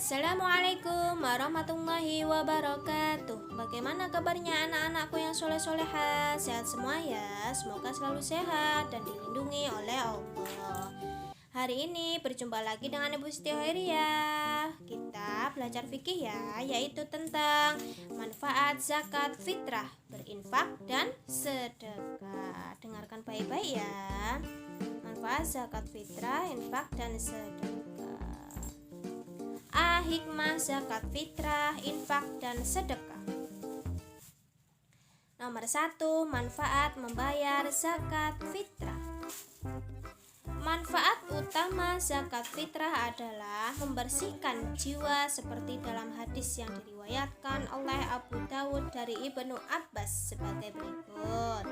Assalamualaikum warahmatullahi wabarakatuh. Bagaimana kabarnya anak-anakku yang soleh-soleha? Sehat semua ya. Semoga selalu sehat dan dilindungi oleh Allah. Hari ini berjumpa lagi dengan Ibu Siti Hoiriah. Kita belajar fikih ya, yaitu tentang manfaat zakat fitrah, berinfak dan sedekah. Dengarkan baik-baik ya. Manfaat zakat fitrah, infak dan sedekah. Hikmah zakat fitrah, infak dan sedekah. Nomor 1, manfaat membayar zakat fitrah. Manfaat utama zakat fitrah adalah membersihkan jiwa seperti dalam hadis yang diriwayatkan oleh Abu Dawud dari Ibnu Abbas sebagai berikut.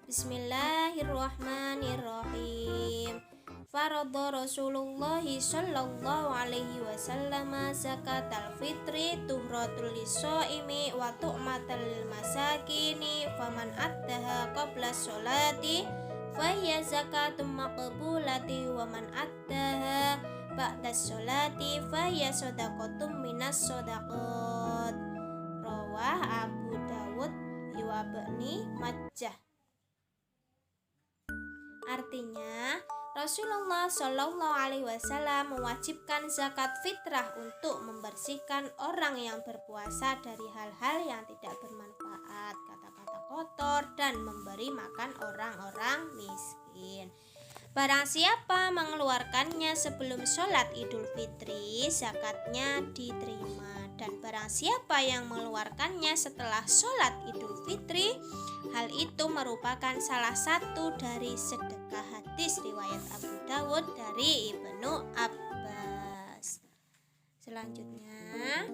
Bismillahirrahmanirrahim. Faradha Rasulullah sallallahu alaihi wasallam zakatal fitri tuhratul lisaimi wa tu'matal lil masakini faman addaha qabla sholati fahiya zakatum maqbulati wa man addaha ba'da sholati fahiya shadaqatum minas shadaqat. Rawah Abu Dawud wa Ibnu Majah. Artinya, Rasulullah Shallallahu Alaihi Wasallam mewajibkan zakat fitrah untuk membersihkan orang yang berpuasa dari hal-hal yang tidak bermanfaat, kata-kata kotor, dan memberi makan orang-orang miskin. Barang siapa mengeluarkannya sebelum sholat Idul Fitri, zakatnya diterima. Dan barang siapa yang mengeluarkannya setelah sholat Idul Fitri, hal itu merupakan salah satu dari sedekah. Hadis riwayat Abu Dawud dari Ibnu Abbas. Selanjutnya,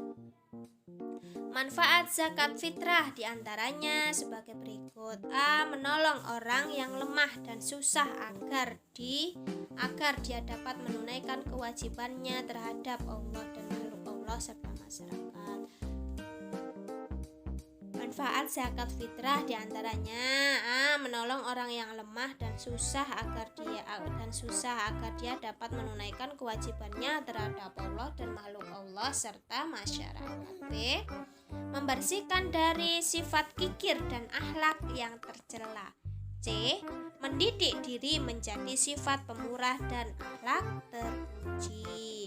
manfaat zakat fitrah diantaranya sebagai berikut. A. Menolong orang yang lemah dan susah agar dia dapat menunaikan kewajibannya terhadap Allah dan makhluk Allah serta masyarakat. Manfaat zakat fitrah diantaranya A. Menolong orang yang lemah dan susah agar dia dapat menunaikan kewajibannya terhadap Allah dan makhluk Allah serta masyarakat. B. Membersihkan dari sifat kikir dan akhlak yang tercela. C. Mendidik diri menjadi sifat pemurah dan akhlak terpuji.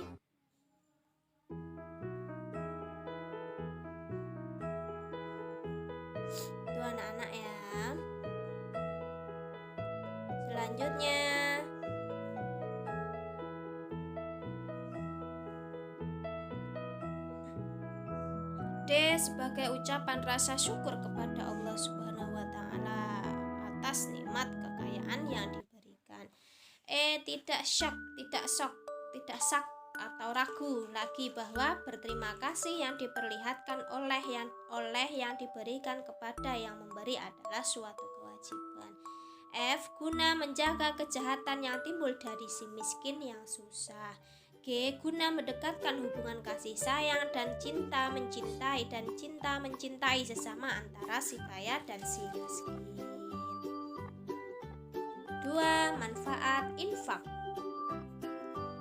Itu anak-anak ya. Selanjutnya, D. Sebagai ucapan rasa syukur kepada Allah Subhanahu wa taala atas nikmat kekayaan yang diberikan. E. Tidak sak atau ragu lagi bahwa berterima kasih yang diperlihatkan oleh yang diberikan kepada yang memberi adalah suatu kewajiban. F. Guna menjaga kejahatan yang timbul dari si miskin yang susah. G. Guna mendekatkan hubungan kasih sayang dan cinta mencintai sesama antara si kaya dan si miskin. 2. Manfaat infak.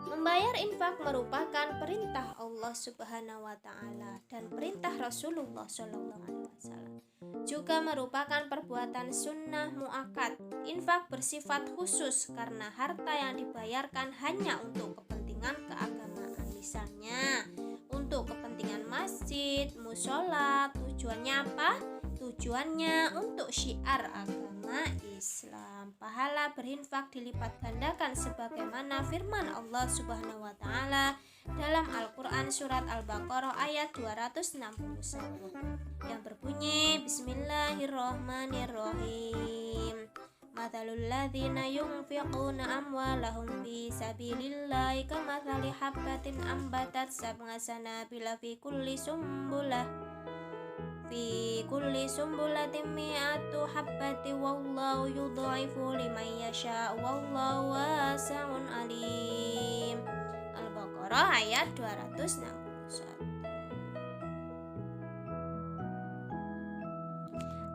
Membayar infak merupakan perintah Allah Subhanahu wa taala dan perintah Rasulullah Shallallahu alaihi wasallam. Juga merupakan perbuatan sunnah muakkad. Infak bersifat khusus karena harta yang dibayarkan hanya untuk kepentingan keagamaan. Misalnya, untuk kepentingan masjid, mushola. Tujuannya apa? Tujuannya untuk syiar agama Islam. Pahala berinfak dilipat gandakan sebagaimana firman Allah Subhanahu wa taala dalam Al-Qur'an surat Al-Baqarah ayat 261 yang berbunyi Bismillahirrahmanirrahim. Mathalul ladzina yunfiquna amwalahum fi sabilillahi kamathali habbatin ambatat sab'a sanabila fi kulli sumbulatin mi'atu habbati wallahu yudha'ifu liman yasha wallahu wasi'un alim. Al-Baqarah ayat 261.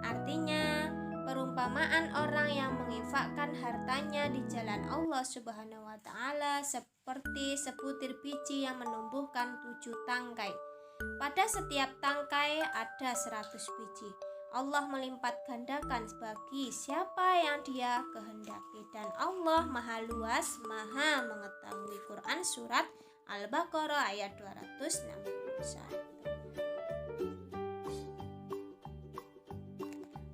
Artinya, perumpamaan orang yang menginfakkan hartanya di jalan Allah Subhanahu wa taala seperti sebutir biji yang menumbuhkan 7 tangkai. Pada setiap tangkai ada 100 biji. Allah melipat gandakan bagi siapa yang Dia kehendaki, dan Allah Maha Luas, Maha mengetahui. Quran Surat Al-Baqarah ayat 261.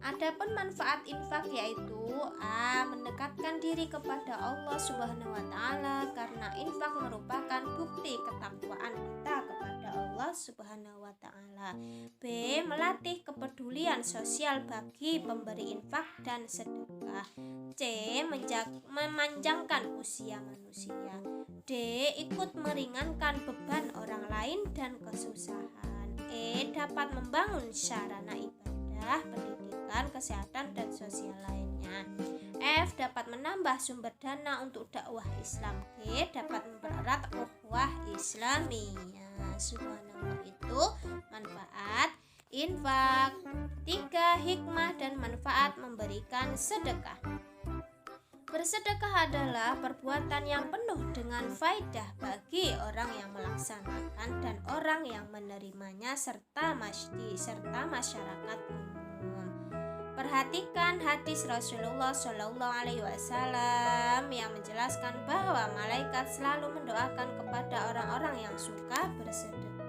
Adapun manfaat infak yaitu A. Mendekatkan diri kepada Allah Subhanahu wa taala, karena infak merupakan bukti ketakwaan kita kepada Allah Subhanahu wa taala. B. Melatih kepedulian sosial bagi pemberi infak dan sedekah. C. Memanjangkan usia manusia. D. Ikut meringankan beban orang lain dan kesusahan. E. Dapat membangun sarana ibadah, pendidikan, kesehatan, dan sosial lainnya. F. Dapat menambah sumber dana untuk dakwah Islam. G. Dapat mempererat ukhuwah Islamiyah. Subhanallah, itu manfaat infak. 3. Hikmah dan manfaat memberikan sedekah. Bersedekah adalah perbuatan yang penuh dengan faedah bagi orang yang melaksanakan dan orang yang menerimanya serta masyarakat umum. Perhatikan hadis Rasulullah SAW yang menjelaskan bahwa malaikat selalu mendoakan kepada orang-orang yang suka bersedekah.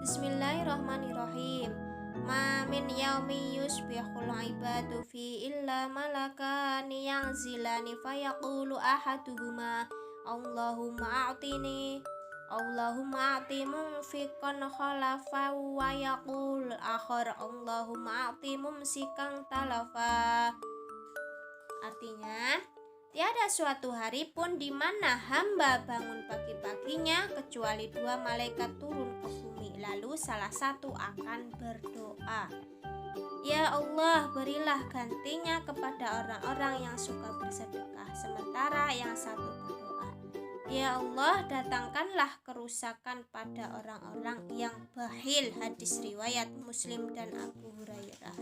Bismillahirrahmanirrahim. Ma min yaumi yusbihul ibadu fi illa malakani yanzilani fayaqulu ahaduhuma Allahumma a'ti munfiqan khalafa wa yaqul akhar Allahumma a'ti mumsikan talafa. Artinya, tiada suatu hari pun di mana hamba bangun pagi-paginya kecuali 2 malaikat turun ke bumi, lalu salah satu akan berdoa, Ya Allah, berilah gantinya kepada orang-orang yang suka bersedekah, sementara yang satu berdoa, Ya Allah, datangkanlah kerusakan pada orang-orang yang bakhil. Hadis riwayat Muslim dan Abu Hurairah.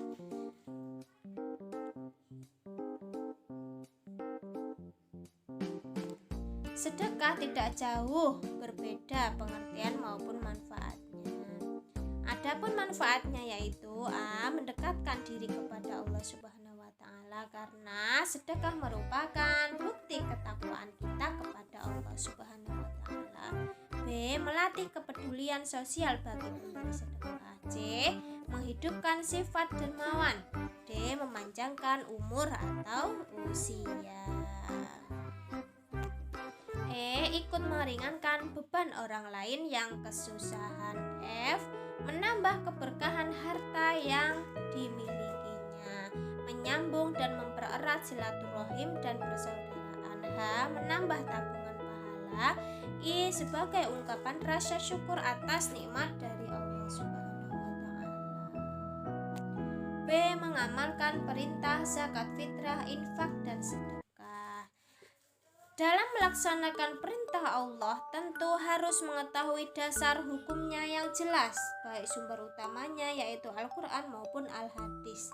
Sedekah tidak jauh berbeda pengertian maupun manfaatnya. Adapun manfaatnya yaitu A. Mendekatkan diri kepada Allah Subhanahu wa taala, karena sedekah merupakan bukti ketakwaan kita kepada Allah Subhanahu wa taala. B. Melatih kepedulian sosial bagi pemberi sedekah. C. Menghidupkan sifat dermawan. D. Memanjangkan umur atau usia. E. Ikut meringankan beban orang lain yang kesusahan. F. Menambah keberkahan harta yang dimilikinya, menyambung dan mempererat silaturahim dan persaudaraan. H. Menambah tabungan pahala. I. Sebagai ungkapan rasa syukur atas nikmat dari Allah Subhanahu wa taala. B. Mengamalkan perintah zakat fitrah, infak, dan sedekah. Dalam melaksanakan perintah Allah, tentu harus mengetahui dasar hukumnya yang jelas, baik sumber utamanya yaitu Al-Quran maupun Al-Hadis.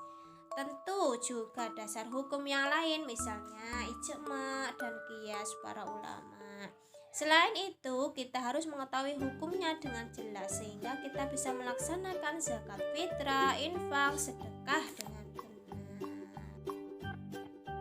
Tentu juga dasar hukum yang lain, misalnya ijma dan qiyas para ulama. Selain itu, kita harus mengetahui hukumnya dengan jelas sehingga kita bisa melaksanakan zakat fitrah, infak, sedekah dengan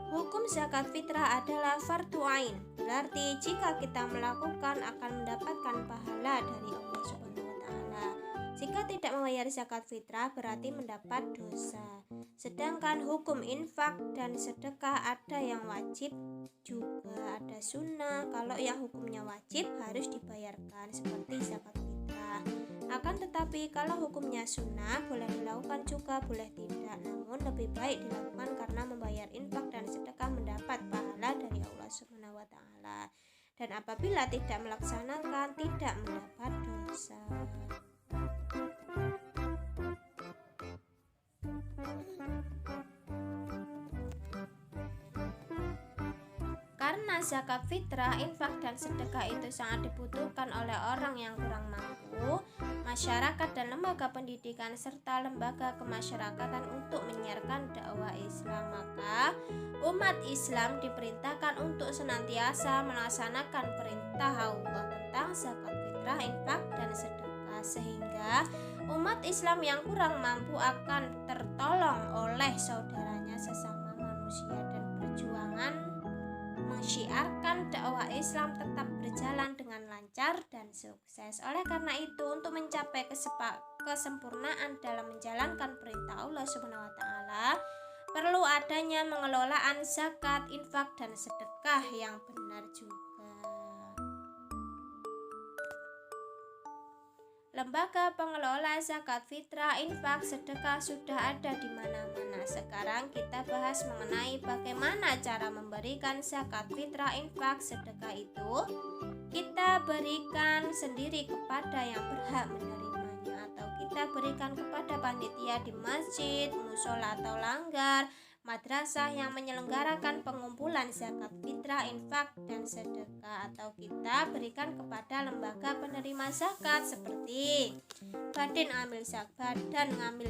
hukum zakat fitrah adalah fardu ain, berarti jika kita melakukan akan mendapatkan pahala dari Allah Subhanahu wa taala. Jika tidak membayar zakat fitrah berarti mendapat dosa. Sedangkan hukum infak dan sedekah ada yang wajib juga ada sunnah. Kalau yang hukumnya wajib harus dibayarkan seperti zakat fitrah. Akan tetapi kalau hukumnya sunnah boleh dilakukan juga boleh tidak, namun lebih baik dilakukan karena membayar infak dan sedekah mendapat pahala dari Allah Subhanahu wa taala, dan apabila tidak melaksanakan tidak mendapat dosa. Karena zakat fitrah, infak, dan sedekah itu sangat dibutuhkan oleh orang yang kurang mampu, masyarakat dan lembaga pendidikan serta lembaga kemasyarakatan untuk menyiarkan dakwah Islam. Maka umat Islam diperintahkan untuk senantiasa melaksanakan perintah Allah tentang zakat fitrah, infak, dan sedekah, sehingga umat Islam yang kurang mampu akan tertolong oleh saudaranya sesama manusia, dan perjuangan mensyiarkan dakwah Islam tetap berjalan dengan lancar dan sukses. Oleh karena itu, untuk mencapai kesempurnaan dalam menjalankan perintah Allah Subhanahu wa taala, perlu adanya pengelolaan zakat, infak, dan sedekah yang benar juga. Lembaga pengelola zakat fitrah, infak, sedekah sudah ada di mana-mana. Sekarang kita bahas mengenai bagaimana cara memberikan zakat fitrah, infak, sedekah itu. Kita berikan sendiri kepada yang berhak menerimanya, atau kita berikan kepada panitia di masjid, musola atau langgar, madrasah yang menyelenggarakan pengumpulan zakat fitrah, infak, dan sedekah, atau kita berikan kepada lembaga penerima zakat seperti Badan Ngambil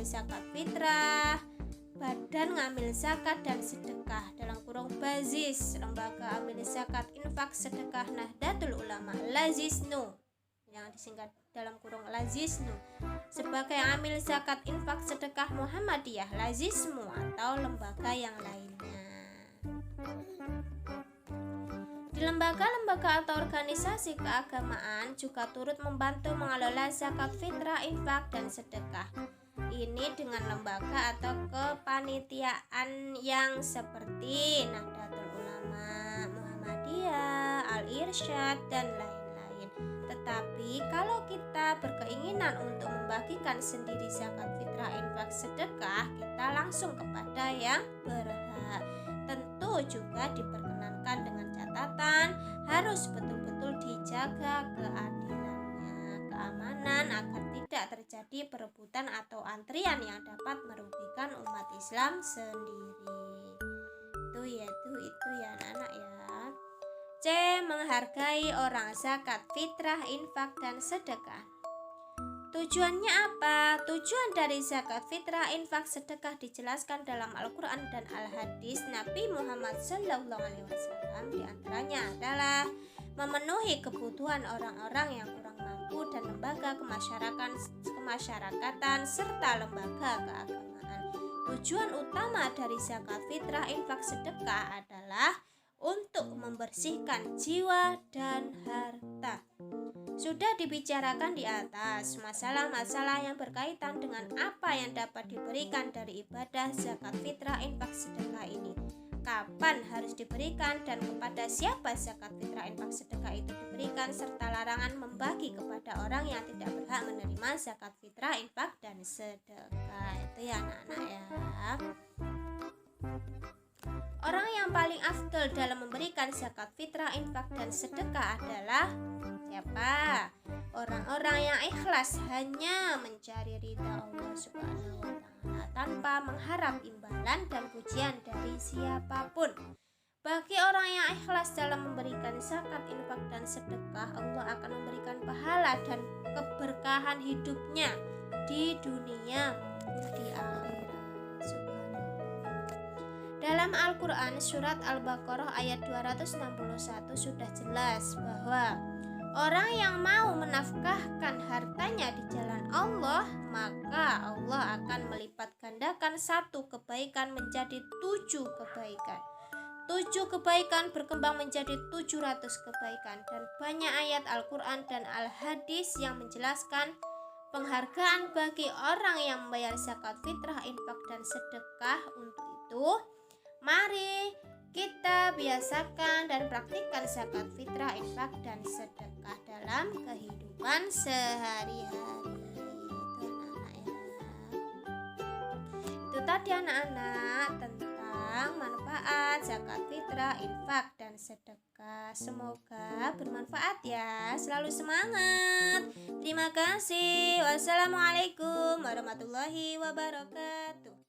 Zakat Fitrah, Badan Ngambil Zakat dan Sedekah (BAZIS), Lembaga Amil Zakat Infak Sedekah Nahdlatul Ulama (LAZISNU), yang disingkat LAZISNU, sebagai amil zakat infak sedekah Muhammadiyah (LAZISMU), atau lembaga yang lainnya. Di lembaga-lembaga atau organisasi keagamaan juga turut membantu mengelola zakat fitrah, infak, dan sedekah ini dengan lembaga atau kepanitiaan yang seperti Nahdlatul Ulama, Muhammadiyah, Al-Irsyad, dan lain-lain. Tetapi kalau kita berkeinginan untuk membagikan sendiri zakat fitrah, infak, sedekah, kita langsung kepada yang berhak. Tentu juga diperkenankan dengan catatan harus betul-betul dijaga keadilannya, keamanan, agar tidak terjadi perebutan atau antrian yang dapat merugikan umat Islam sendiri. Itu ya anak-anak ya. C. Menghargai orang zakat fitrah, infak, dan sedekah. Tujuannya apa? Tujuan dari zakat fitrah, infak, sedekah dijelaskan dalam Al-Quran dan Al-Hadis Nabi Muhammad SAW. Di antaranya adalah memenuhi kebutuhan orang-orang yang kurang mampu dan lembaga kemasyarakatan serta lembaga keagamaan. Tujuan utama dari zakat fitrah, infak, sedekah adalah untuk membersihkan jiwa dan harta. Sudah dibicarakan di atas masalah-masalah yang berkaitan dengan apa yang dapat diberikan dari ibadah zakat fitrah, infak, sedekah ini. Kapan harus diberikan dan kepada siapa zakat fitrah, infak, sedekah itu diberikan, serta larangan membagi kepada orang yang tidak berhak menerima zakat fitrah, infak, dan sedekah. Itu ya anak-anak ya. Orang yang paling afdal dalam memberikan zakat fitrah, infak, dan sedekah adalah siapa? Orang-orang yang ikhlas hanya mencari ridha Allah Subhanahu wa taala tanpa mengharap imbalan dan pujian dari siapapun. Bagi orang yang ikhlas dalam memberikan zakat, infak, dan sedekah, Allah akan memberikan pahala dan keberkahan hidupnya di dunia maupun di akhirat. Dalam Al-Quran surat Al-Baqarah ayat 261 sudah jelas bahwa orang yang mau menafkahkan hartanya di jalan Allah, maka Allah akan melipat gandakan satu kebaikan menjadi 7 kebaikan. 7 kebaikan berkembang menjadi 700 kebaikan. Dan banyak ayat Al-Quran dan Al-Hadis yang menjelaskan penghargaan bagi orang yang membayar zakat fitrah, infak, dan sedekah. Untuk itu, mari kita biasakan dan praktikkan zakat fitrah, infak, dan sedekah dalam kehidupan sehari-hari. Itu anak-anak ya. Itu tadi anak-anak tentang manfaat zakat fitrah, infak, dan sedekah. Semoga bermanfaat ya. Selalu semangat. Terima kasih. Wassalamualaikum warahmatullahi wabarakatuh.